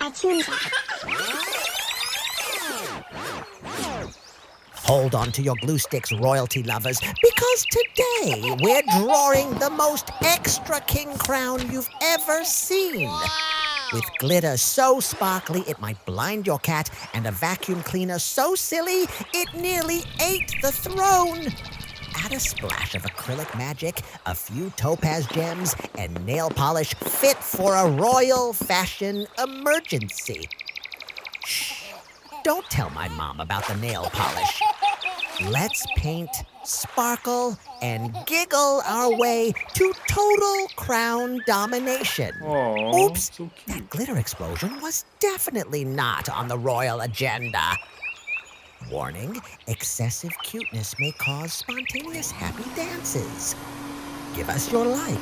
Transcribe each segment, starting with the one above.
Artoonza. Hold on to your glue sticks, royalty lovers, because today we're drawing the most extra king crown you've ever seen. Wow. With glitter so sparkly it might blind your cat, and a vacuum cleaner so silly it nearly ate the throne. Add a splash of acrylic magic, a few topaz gems, and nail polish fit for a royal fashion emergency. Shh! Don't tell my mom about the nail polish. Let's paint, sparkle, and giggle our way to total crown domination. Aw, Oops, so that cute. glitter explosion was definitely not on the royal agenda. Warning, excessive cuteness may cause spontaneous happy dances. Give us your like.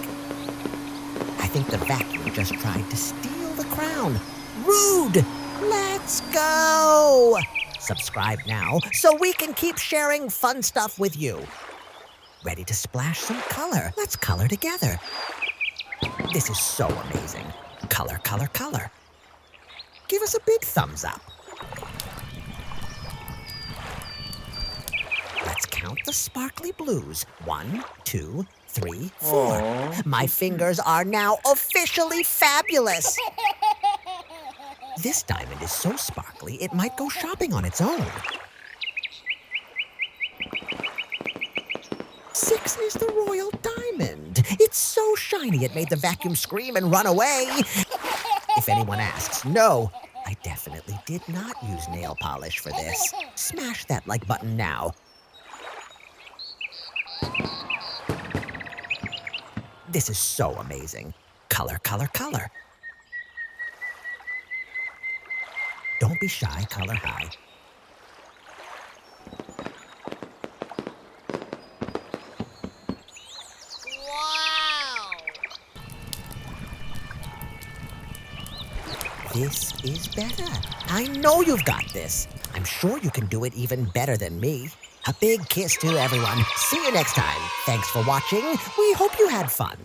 I think the vacuum just tried to steal the crown. Rude! Let's go! Subscribe now so we can keep sharing fun stuff with you. Ready to splash some color? Let's color together. This is so amazing. Color, color, color. Give us a big thumbs up. Let's count the sparkly blues. 1, 2, 3, 4. Aw, My so fingers are now officially fabulous. This diamond is so sparkly, it might go shopping on its own. 6 is the royal diamond. It's so shiny it made the vacuum scream and run away. If anyone asks, no, I definitely did not use nail polish for this. Smash that like button now. This is so amazing. Color, color, color. Don't be shy, color high. Wow. This is better. I know you've got this. I'm sure you can do it even better than me. A big kiss to everyone. See you next time. Thanks for watching. We hope you had fun.